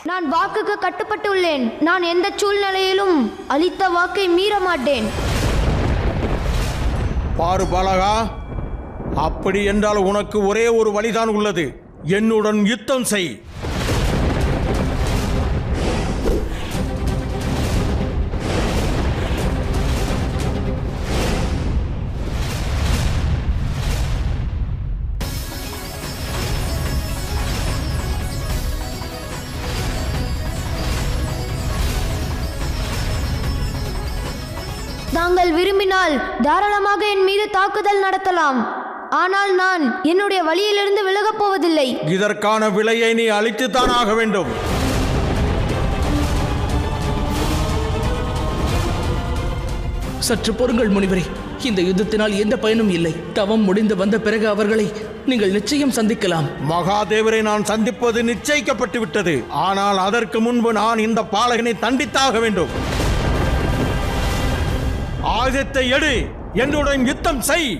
நான் வாக்குக்கு கட்டுப்பட்டுள்ளேன். நான் எந்த சூழ்நிலையிலும் அளித்த வாக்கை மீற மாட்டேன். பாரு பாலகா, அப்படி என்றால் உனக்கு ஒரே ஒரு வழிதான் உள்ளது. என்னுடன் யுத்தம் செய். தாங்கள் விரும்பினால் தாராளமாக என் மீது தாக்குதல் நடத்தலாம். ஆனால் நான் என்னுடைய வழியிலிருந்து விலகப் போவதில்லை. இதற்கான விலையை நீ அளித்துத்தான் ஆக வேண்டும். சற்று பொறுங்கள் முனிவரே, இந்த யுத்தத்தினால் எந்த பயனும் இல்லை. தவம் முடிந்து வந்த பிறகு அவர்களை நீங்கள் நிச்சயம் சந்திக்கலாம். மகாதேவரை நான் சந்திப்பது நிச்சயிக்கப்பட்டு விட்டது. ஆனால் அதற்கு முன்பு நான் இந்த பாலகனை தண்டித்தாக வேண்டும். ஆயுதத்தை எடு, என்னுடன் யுத்தம் செய்.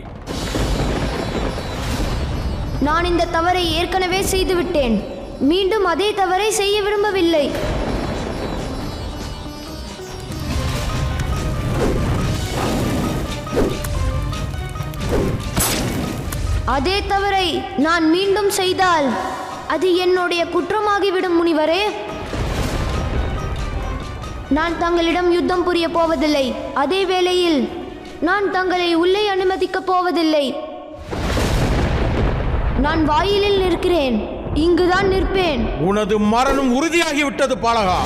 நான் இந்த தவறை ஏற்கனவே செய்துவிட்டேன். மீண்டும் அதே தவறை செய்ய விரும்பவில்லை. அதே தவறை நான் மீண்டும் செய்தால் அது என்னுடைய குற்றமாகிவிடும் முனிவரே. நான் தங்களிடம் யுத்தம் புரிய போவதில்லை. அதே வேளையில் நான் தங்களை உள்ளே அனுமதிக்கப் போவதில்லை. நான் வாயிலில் நிற்கிறேன். இங்குதான் நிற்பேன். உனது மரணம் உறுதியாகிவிட்டது பாலகா.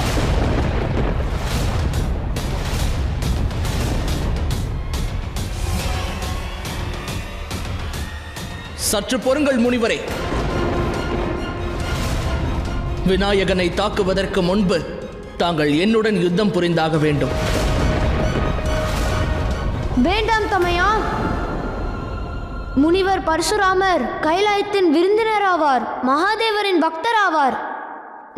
சற்று பொறுங்கள் முனிவரே. விநாயகனை தாக்குவதற்கு முன்பு தாங்கள் என்னுடன் யுத்தம் புரிந்தாக வேண்டும். வேண்டாம் தமையா. முனிவர் பரசுராமர் கைலாயத்தின் விருந்தினர் ஆவார். மகாதேவரின் பக்தர் ஆவார்.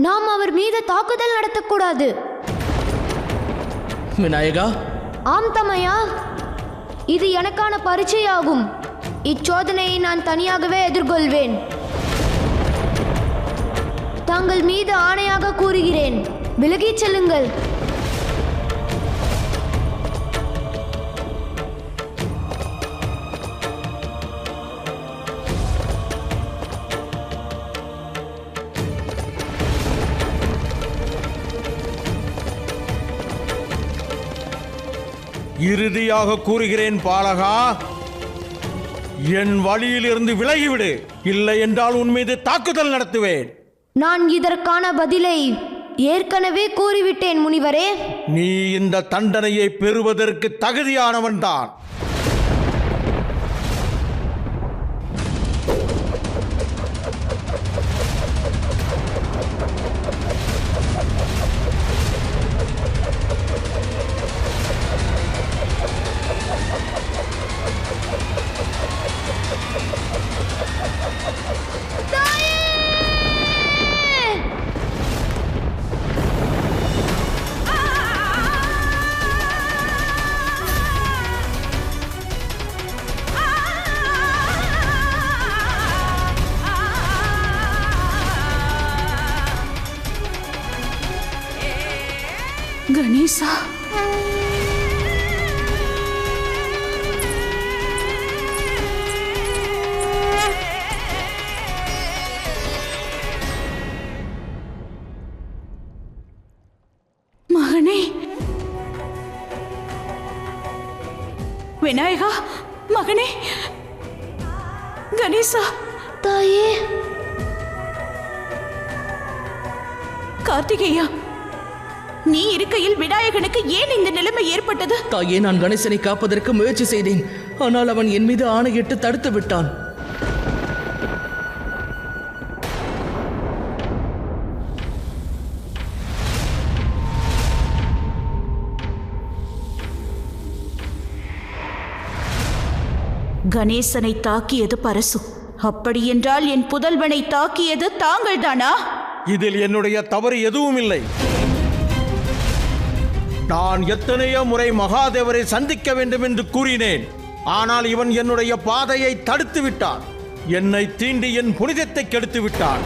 நாம் அவர் மீது தாக்குதல் நடத்தக்கூடாது. விநாயகா. ஆம் தமையா, இது எனக்கான பரீட்சையாகும். இச்சோதனையை நான் தனியாகவே எதிர்கொள்வேன். தாங்கள் மீது ஆணையாக கூறுகிறேன், விலகிச் செல்லுங்கள். இறுதியாக கூறுகிறேன் பாலகா, என் வழியிலிருந்து விலகிவிடு. இல்லை என்றால் உன் மீது தாக்குதல் நடத்துவேன். நான் இதற்கான பதிலை ஏற்கனவே கூறிவிட்டேன் முனிவரே. நீ இந்த தண்டனையை பெறுவதற்கு தகுதியானவன்தான். கணேசா, மகனே. விநாயகா, மகனே. கணேசா, தாயே. கார்த்திகேயா, நீ இருக்கையில் விநாயகனுக்கு ஏன் இந்த நிலைமை ஏற்பட்டது? தாயே, நான் கணேசனை காப்பதற்கு முயற்சி செய்தேன். ஆனால் அவன் என் மீது ஆணையிட்டு தடுத்து விட்டான். கணேசனை தாக்கியது பரசு. அப்படியென்றால் என் புதல்வனை தாக்கியது தாங்கள் தானா? இதில் என்னுடைய தவறு எதுவும் இல்லை. நான் எத்தனையோ முறை மகாதேவரை சந்திக்க வேண்டும் என்று கூறினேன். ஆனால் இவன் என்னுடைய பாதையை தடுத்து விட்டான். என்னை தீண்டி என் புனிதத்தை கெடுத்து விட்டான்.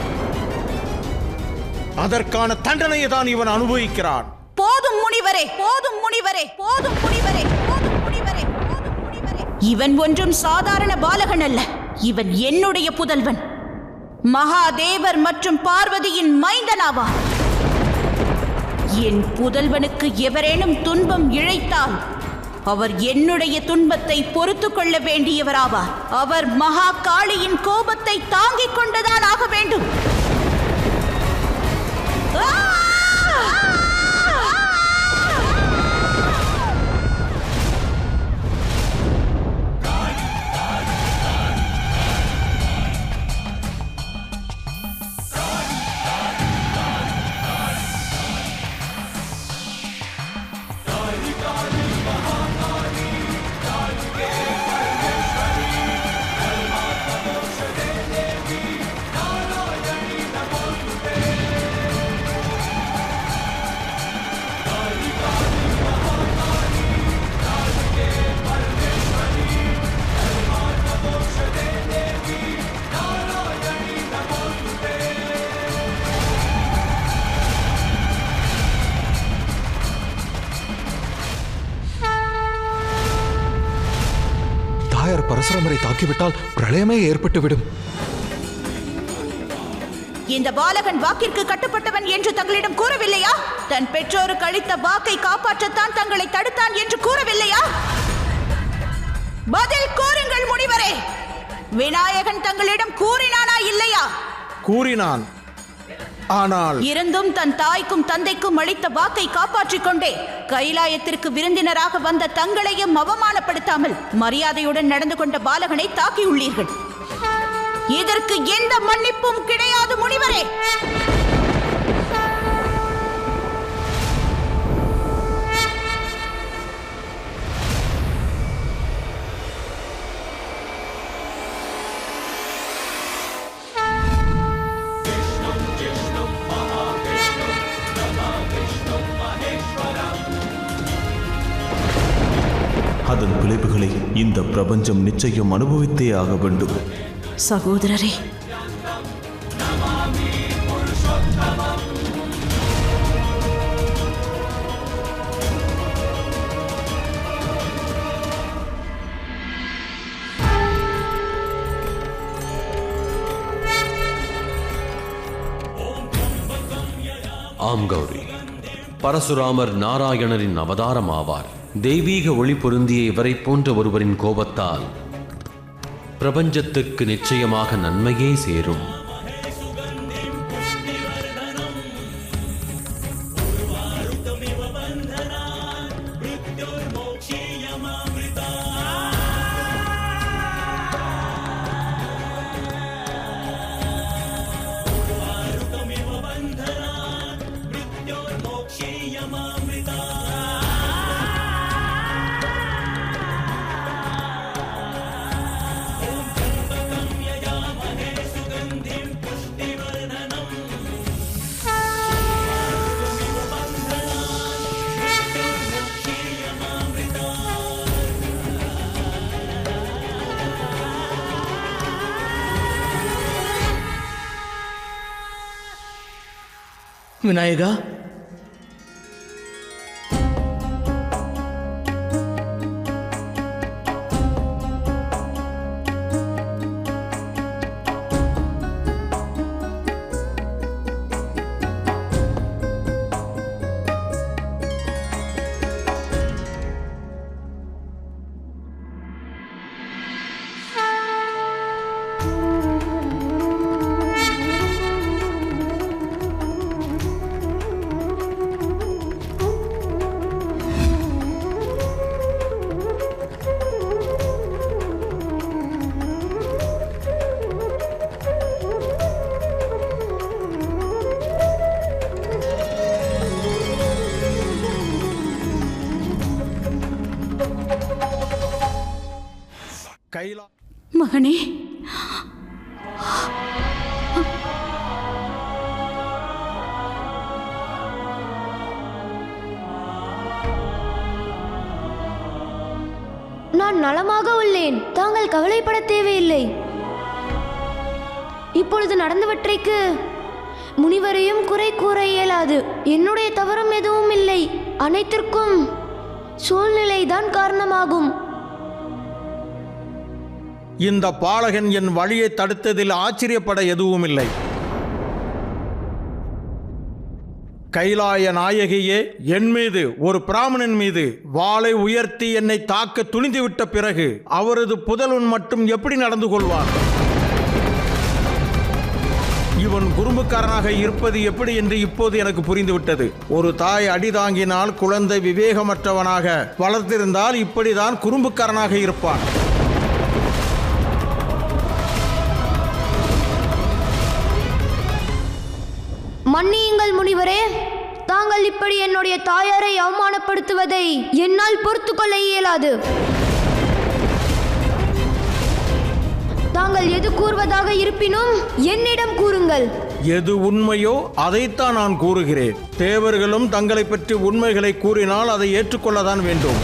அதற்கான தண்டனையை தான் இவன் அனுபவிக்கிறான். போதும் முனிவரே, போதும் முனிவரே, போதும் முனிவரே, போதும் முனிவரே, போதும் முனிவரே. இவன் ஒன்றும் சாதாரண பாலகன் அல்ல. இவன் என்னுடைய புதல்வன், மகாதேவர் மற்றும் பார்வதியின் மைந்தனாவார். என் புதல்வனுக்கு எவரேனும் துன்பம் இழைத்தால் அவர் என்னுடைய துன்பத்தை பொறுத்து கொள்ள வேண்டியவராவார். அவர் மகா காளியின் கோபத்தை தாங்கிக் கொண்டுதான் ஆக வேண்டும். பரசுராமரை தாக்கிவிட்டால் பிரளயமே ஏற்பட்டுவிடும். இந்த பாலகன் வாக்கிற்கு கட்டுப்பட்டவன் என்று தங்களிடம் கூறவில்லையா? தன் பெற்றோருக்கு அளித்த வாக்கை காப்பாற்றத்தான் தங்களை தடுத்தான் என்று கூறவில்லையா? பதில் கூறுங்கள் முனிவரே. விநாயகன் தங்களிடம் கூறினானா இல்லையா? கூறினான். ஆனால் இருந்தும் தன் தாய்க்கும் தந்தைக்கும் அளித்த வாக்கை காப்பாற்றிக் கொண்டே கைலாயத்திற்கு விருந்தினராக வந்த தங்களையும் அவமானப்படுத்தாமல் மரியாதையுடன் நடந்து கொண்ட பாலகனை தாக்கியுள்ளீர்கள். இதற்கு எந்த மன்னிப்பும் கிடையாது முனிவரே. அதன் விளைவுகளை இந்த பிரபஞ்சம் நிச்சயம் அனுபவித்தே ஆக வேண்டும். சகோதரரே, ஆம் கௌரி, பரசுராமர் நாராயணரின் அவதாரம் ஆவார். தெய்வீக ஒளி பொருந்திய இவரை போன்ற ஒருவரின் கோபத்தால் பிரபஞ்சத்துக்கு நிச்சயமாக நன்மையே சேரும். விநாயகா, மகனே, நான் நலமாக உள்ளேன். தாங்கள் கவலைப்பட தேவையில்லை. இப்பொழுது நடந்தவற்றைக்கு முனிவரையும் குறை கூற இயலாது. என்னுடைய தவறும் எதுவும் இல்லை. அனைத்திற்கும் சூழ்நிலைதான் காரணமாகும். இந்த பாலகன் என் வழியை தடுத்ததில் ஆச்சரியப்பட எதுவும் இல்லை. கைலாய நாயகியே, என் மீது, ஒரு பிராமணன் மீது வாளை உயர்த்தி என்னை தாக்க துணிந்துவிட்ட பிறகு அவரது புதல்வன் மட்டும் எப்படி நடந்து கொள்வான்? இவன் குறும்புக்காரனாக இருப்பது எப்படி என்று இப்போது எனக்கு புரிந்துவிட்டது. ஒரு தாய் அடி தாங்கினால் குழந்தை விவேகமற்றவனாக வளர்த்திருந்தால் இப்படிதான் குறும்புக்காரனாக இருப்பான். மன்னியுங்கள் முனிவரே, தாங்கள் இப்படி என்னுடைய தாயாரை அவமானப்படுத்துவதை என்னால் பொறுத்து கொள்ள இயலாது. தாங்கள் எது கூறுவதாக இருப்பினும் என்னிடம் கூறுங்கள். எது உண்மையோ அதைத்தான் நான் கூறுகிறேன். தேவர்களும் தங்களை பற்றி உண்மைகளை கூறினால் அதை ஏற்றுக்கொள்ளத்தான் வேண்டும்.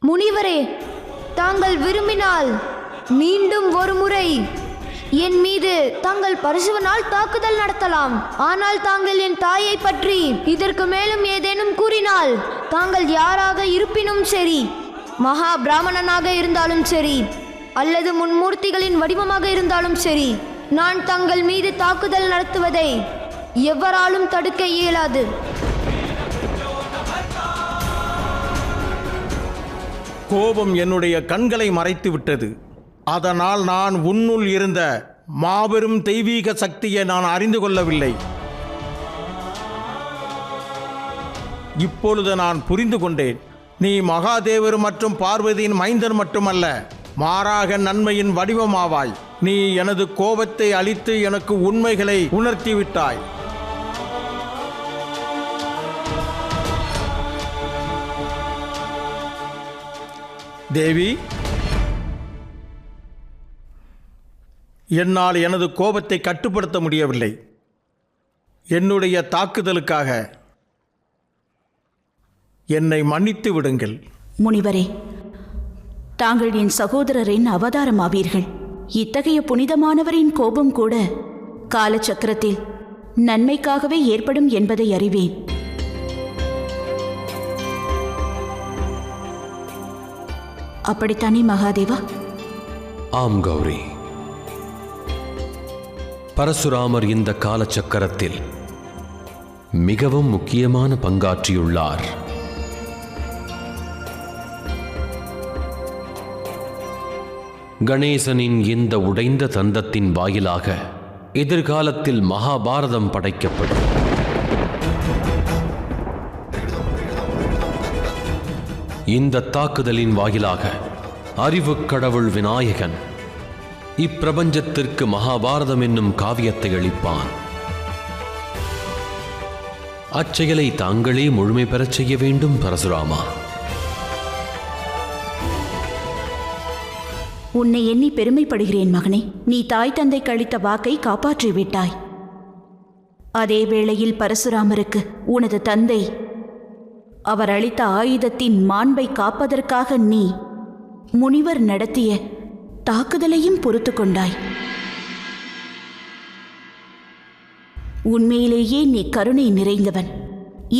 முனிவரே, தாங்கள் விரும்பினால் மீண்டும் ஒரு முறை என் மீது தாங்கள் பரசுவனால் தாக்குதல் நடத்தலாம். ஆனால் தாங்கள் என் தாயை பற்றி இதற்கு மேலும் ஏதேனும் கூறினால், தாங்கள் யாராக இருப்பினும் சரி, மகா பிராமணனாக இருந்தாலும் சரி, அல்லது முன்மூர்த்திகளின் வடிவமாக இருந்தாலும் சரி, நான் தங்கள் மீது தாக்குதல் நடத்துவதை எவராலும் தடுக்க இயலாது. கோபம் என்னுடைய கண்களை மறைத்து விட்டது. அதனால் நான் உன்னுள் இருந்த மாபெரும் தெய்வீக சக்தியை நான் அறிந்து கொள்ளவில்லை. இப்பொழுது நான் புரிந்து கொண்டேன். நீ மகாதேவர் மற்றும் பார்வதியின் மைந்தன் மட்டுமல்ல, மாறாக நன்மையின் வடிவமாவாய். நீ எனது கோபத்தை அழித்து எனக்கு உண்மைகளை உணர்த்திவிட்டாய். தேவி, என்னால் எனது கோபத்தை கட்டுப்படுத்த முடியவில்லை. என்னுடைய தாக்குதலுக்காக என்னை மன்னித்து விடுங்கள். முனிவரே, தாங்கள் என் சகோதரரின் அவதாரமாவீர்கள். இத்தகைய புனிதமானவரின் கோபம் கூட காலச்சக்கரத்தில் நன்மைக்காகவே ஏற்படும் என்பதை அறிவேன். அப்படித்தானே மகாதேவா? ஆம் கௌரி. பரசுராமர் இந்த காலச்சக்கரத்தில் மிகவும் முக்கியமான பங்காற்றியுள்ளார். கணேசனின் இந்த உடைந்த தந்தத்தின் வாயிலாக எதிர்காலத்தில் மகாபாரதம் படைக்கப்படும். இந்த தாக்குதலின் வாயிலாக அறிவுக் கடவுள் விநாயகன் இப்பிரபஞ்சத்திற்கு மகாபாரதம் என்னும் காவியத்தை அளிப்பான். அச்செயலை தாங்களே முழுமை பெறச் செய்ய வேண்டும் பரசுராமா. உன்னை எண்ணி பெருமைப்படுகிறேன் மகனே. நீ தாய் தந்தைக்கு அளித்த வாக்கை காப்பாற்றிவிட்டாய். அதே வேளையில் பரசுராமருக்கு உனது தந்தை அவர் அளித்த ஆயுதத்தின் மாண்பை காப்பதற்காக நீ முனிவர் நடத்திய தாக்குதலையும் பொறுத்து கொண்டாய். உண்மையிலேயே நீ கருணை நிறைந்தவன்,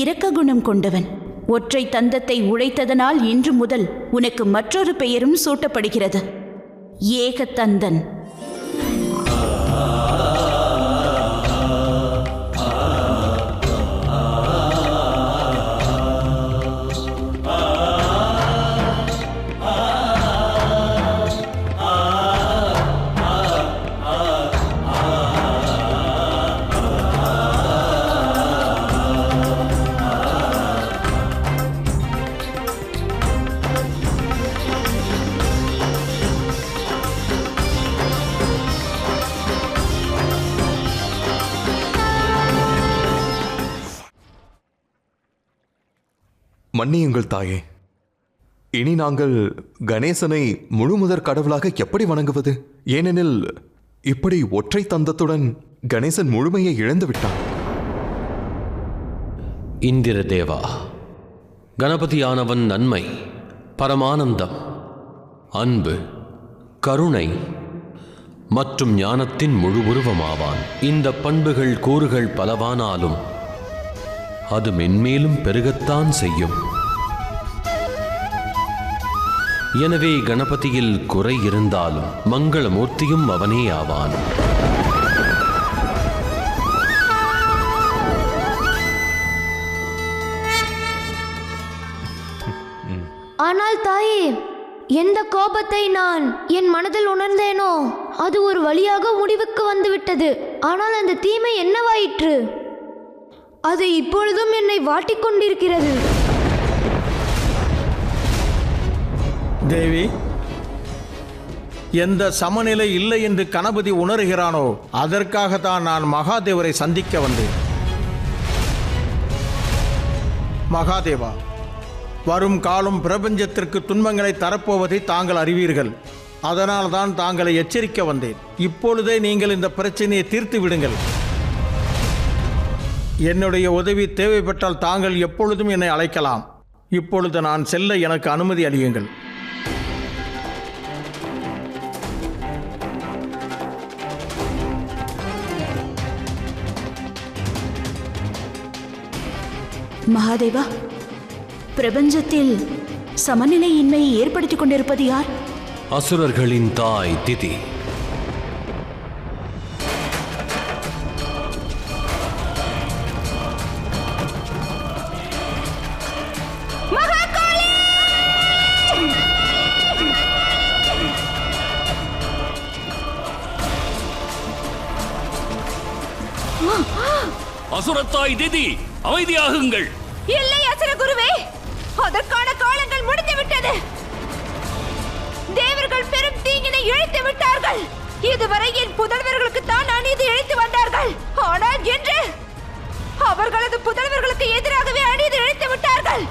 இரக்க குணம் கொண்டவன். ஒற்றை தந்தத்தை உடைத்ததனால் இன்று முதல் உனக்கு மற்றொரு பெயரும் சூட்டப்படுகிறது, ஏகதந்தன். மன்னியுங்கள் தாயே. இனி நாங்கள் கணேசனை முழுமுதற் கடவுளாக எப்படி வணங்குவது? ஏனெனில் இப்படி ஒற்றை தந்தத்துடன் கணேசன் முழுமையை இழந்து விட்டான். இந்திர தேவா, கணபதியானவன் நன்மை, பரமானந்தம், அன்பு, கருணை மற்றும் ஞானத்தின் முழு உருவமாவான். இந்த பண்புகள் கூறுகள் பலவானாலும் அது மென்மேலும் பெருகத்தான் செய்யும். எனவே கணபதியில் குறை இருந்தாலும் மங்களமூர்த்தியும் அவனே ஆவான். ஆனால் தாயே, எந்த கோபத்தை நான் என் மனதில் உணர்ந்தேனோ அது ஒரு வழியாக முடிவுக்கு வந்துவிட்டது. ஆனால் அந்த தீமை என்னவாயிற்று? அது இப்பொழுதும் என்னை வாட்டிக் கொண்டிருக்கிறது. தேவி, எந்த சமநிலை இல்லை என்று கணபதி உணர்கிறானோ அதற்காகத்தான் நான் மகாதேவரை சந்திக்க வந்தேன். மகாதேவா, வரும் காலம் பிரபஞ்சத்திற்கு துன்பங்களை தரப்போவதை தாங்கள் அறிவீர்கள். அதனால் தான் தாங்களை எச்சரிக்க வந்தேன். இப்பொழுதே நீங்கள் இந்த பிரச்சனையை தீர்த்து விடுங்கள். என்னுடைய உதவி தேவைப்பட்டால் தாங்கள் எப்பொழுதும் என்னை அழைக்கலாம். இப்பொழுது நான் செல்ல எனக்கு அனுமதி அளியுங்கள். மகாதேவா, பிரபஞ்சத்தில் சமநிலையின்மையை ஏற்படுத்திக் கொண்டிருப்பது யார்? அசுரர்களின் தாய் திதி. அசுரத்தாய் திதி, அமைதியாகுங்கள். இல்லை அசுர குருவே, அதற்கான காலங்கள் முடிந்துவிட்டது. தேவர்கள் பெரும் தீங்கினை இழைத்து விட்டார்கள். இதுவரை என் புதல்வர்களுக்கு தான் அநீதி இழைத்து வந்தார்கள். ஆனால் என்று அவர்களது புதல்வர்களுக்கு எதிராகவே அநீதி இழைத்து விட்டார்கள்.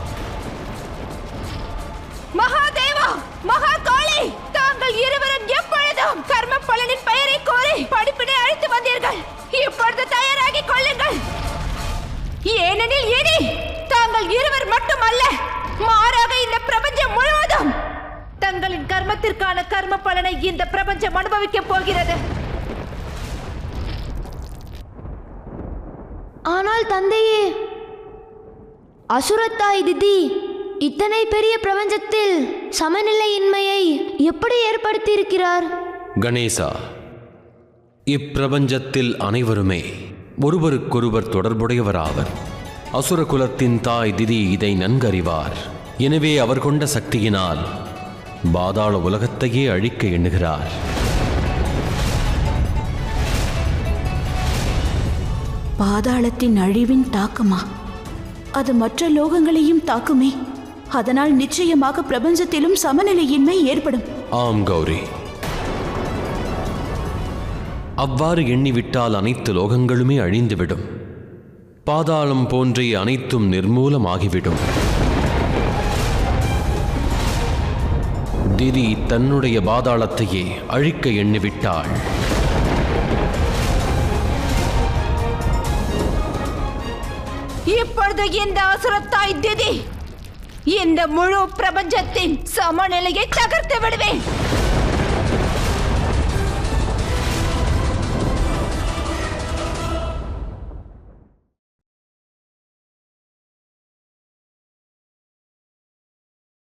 மகாதேவா, மகா காளி, தாங்கள் இருவரும் எப்பொழுதும் கர்ம பலனின் பெயரை கோரி படிப்பினை அழைத்து வந்தீர்கள். இப்பொழுது தயாராகி கொள்ளுங்கள். ஏனெனில் இனி தாங்கள் இருவர் மட்டுமல்ல, மாறாக இந்த பிரபஞ்சம் முழுவதும் தங்களின் கர்மத்திற்கான கர்ம பலனை இந்த பிரபஞ்சம் அனுபவிக்க போகிறது. ஆனால் தந்தையே, அசுரத்தாய் திதி இத்தனை பெரிய பிரபஞ்சத்தில் சமநிலையின்மையை எப்படி ஏற்படுத்தியிருக்கிறார்? கணேசா, இப்பிரபஞ்சத்தில் அனைவருமே ஒருவருக்கொருவர் தொடர்புடையவராவர். அசுர குலத்தின் தாய் திதி இதை நன்கறிவார். எனவே அவர் கொண்ட சக்தியினால் பாதாள உலகத்தையே அழிக்க எண்ணுகிறார். பாதாளத்தின் அழிவின் தாக்கமா? அது மற்ற லோகங்களையும் தாக்குமே. அதனால் நிச்சயமாக பிரபஞ்சத்திலும் சமநிலையின்மை ஏற்படும். ஆம் கௌரி, அவ்வாறு எண்ணிவிட்டால் அனைத்து லோகங்களுமே அழிந்துவிடும். பாதாளம் போன்றே அனைத்தும் நிர்மூலமாகிவிடும். திதி தன்னுடைய பாதாளத்தையே அழிக்க எண்ணிவிட்டாள். இப்பொழுது இந்த அசுரத்தாய் திதி இந்த முழு பிரபஞ்சத்தின் சமநிலையை தகர்த்து விடுவேன்.